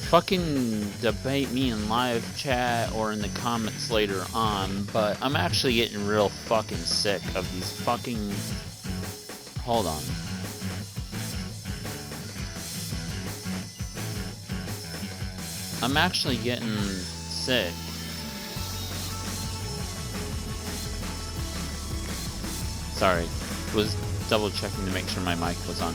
fucking debate me in live chat or in the comments later on, but I'm actually getting real fucking sick of these fucking... Hold on. I'm actually getting sick. Sorry, was double checking to make sure my mic was on.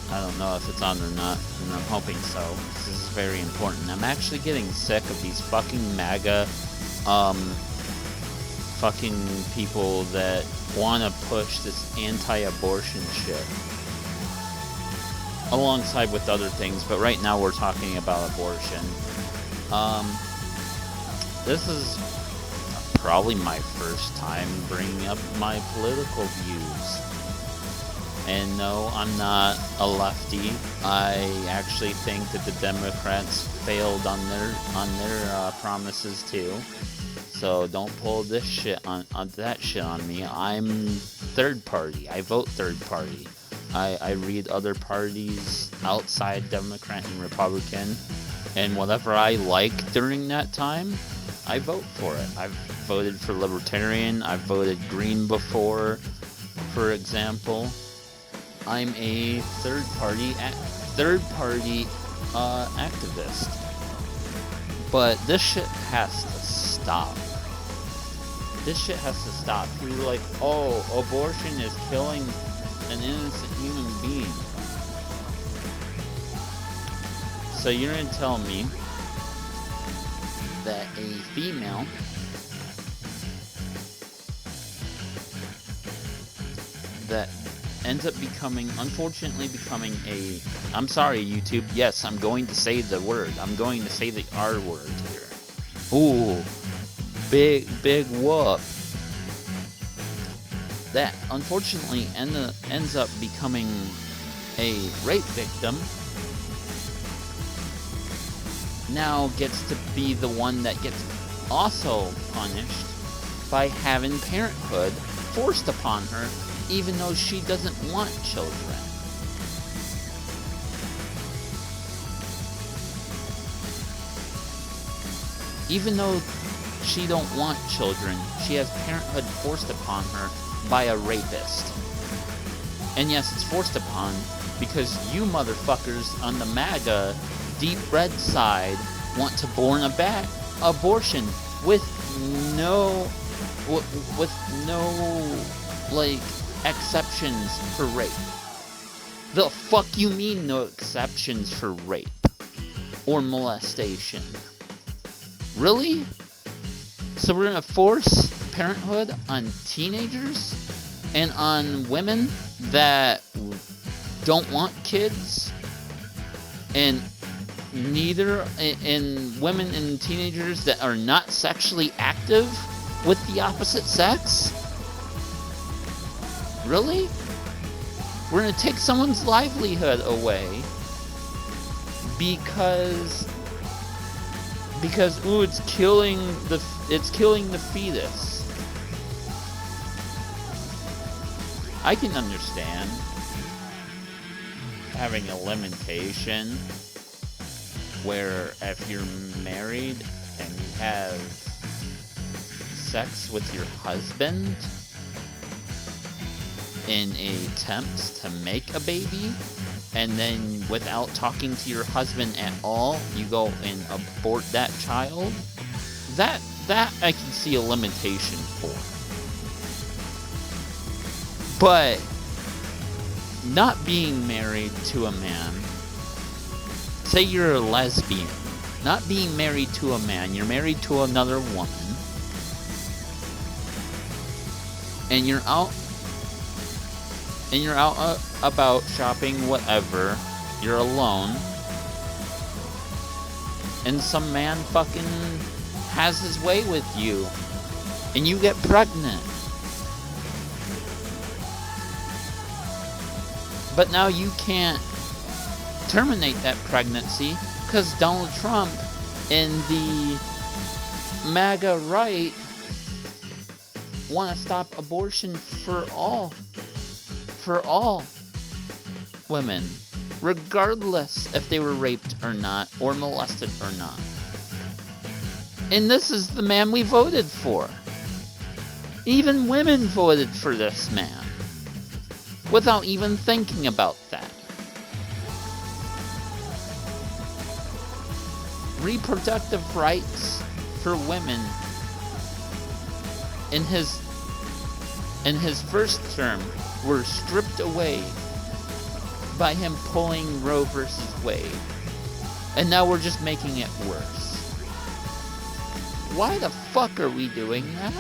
I don't know if it's on or not, and I'm hoping so. This is very important. I'm actually getting sick of these fucking MAGA, fucking people that want to push this anti-abortion shit. Alongside with other things, but right now we're talking about abortion. This is probably my first time bringing up my political views. And no, I'm not a lefty. I actually think that the Democrats failed on their promises too. So don't pull this shit on that shit on me. I'm third party. I vote third party. I read other parties outside Democrat and Republican, and whatever I like during that time, I vote for it. I've voted for Libertarian. I've voted Green before, for example. I'm a third party activist. But this shit has to stop. This shit has to stop. People are like, oh, abortion is killing an innocent human being. So you're gonna tell me that a female that ends up unfortunately becoming a... I'm sorry, YouTube. Yes, I'm going to say the word. I'm going to say the R word here. Ooh. Big whoop. That unfortunately ends up becoming a rape victim, now gets to be the one that gets also punished by having parenthood forced upon her, even though she doesn't want children. Even though she don't want children, she has parenthood forced upon her by a rapist. And yes, it's forced upon because you motherfuckers on the MAGA deep red side want to ban abortion with no like exceptions for rape. The fuck you mean no exceptions for rape or molestation? Really? So we're gonna force parenthood on teenagers and on women that don't want kids, and women and teenagers that are not sexually active with the opposite sex? Really? We're gonna take someone's livelihood away because ooh, it's killing the fetus. I can understand having a limitation where if you're married and you have sex with your husband in attempts to make a baby, and then without talking to your husband at all, you go and abort that child, that I can see a limitation for. But not being married to a man, say you're a lesbian, not being married to a man, you're married to another woman, and you're out about shopping, whatever, you're alone, and some man fucking has his way with you, and you get pregnant. But now you can't terminate that pregnancy because Donald Trump and the MAGA right want to stop abortion for all women. regardless if they were raped or not, or molested or not. And this is the man we voted for. Even women voted for this man, without even thinking about that. Reproductive rights for women in his first term were stripped away by him pulling Roe versus Wade. And now we're just making it worse. Why the fuck are we doing that?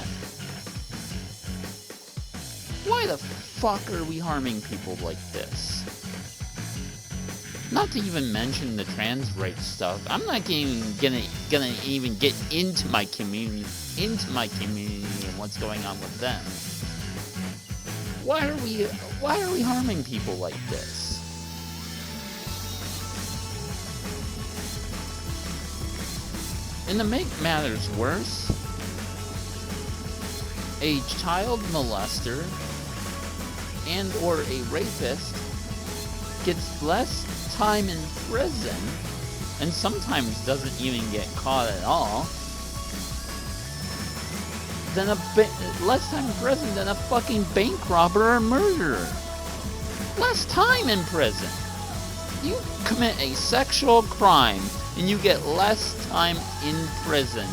Why the fuck are we harming people like this? Not to even mention the trans rights stuff. I'm not even gonna even get into my community and what's going on with them. Why are we harming people like this? And to make matters worse, a child molester and or a rapist gets less time in prison, and sometimes doesn't even get caught at all, than less time in prison than a fucking bank robber or murderer. Less time in prison. You commit a sexual crime and you get less time in prison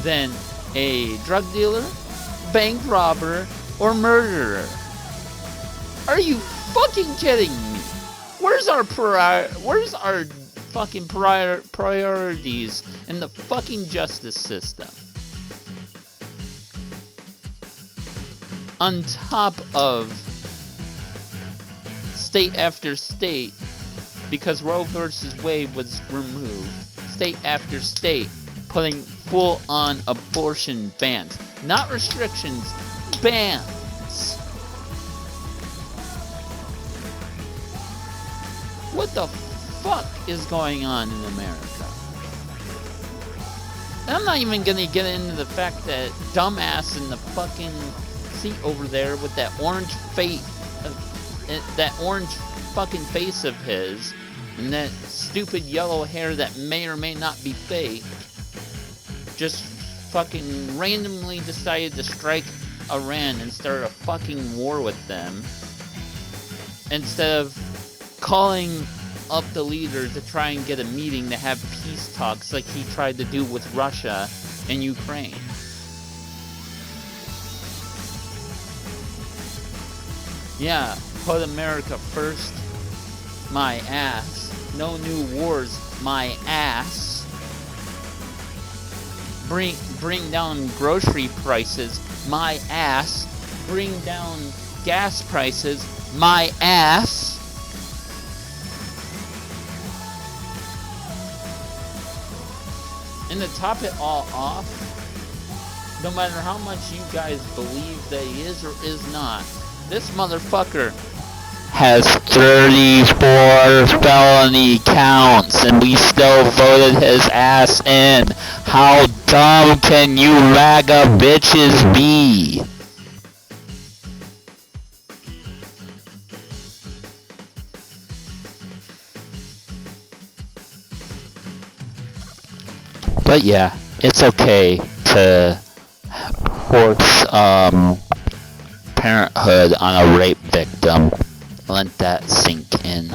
than a drug dealer, bank robber, or murderer. Are you fucking kidding me? Where's our fucking priorities in the fucking justice system? On top of state after state, because Roe versus Wade was removed, state after state putting full-on abortion bans. Not restrictions, bans. What the fuck is going on in America? And I'm not even gonna get into the fact that dumbass in the fucking seat over there with that orange face, that orange fucking face of his, and that stupid yellow hair that may or may not be fake, just fucking randomly decided to strike Iran and start a fucking war with them, instead of calling up the leader to try and get a meeting to have peace talks like he tried to do with Russia and Ukraine. Yeah, put America first, my ass. No new wars, my ass. Bring down grocery prices, my ass. Bring down gas prices, my ass. And to top it all off, no matter how much you guys believe that he is or is not, this motherfucker has 34 felony counts, and we still voted his ass in. How dumb can you maga bitches be? But yeah, it's okay to force parenthood on a rape victim. Let that sink in.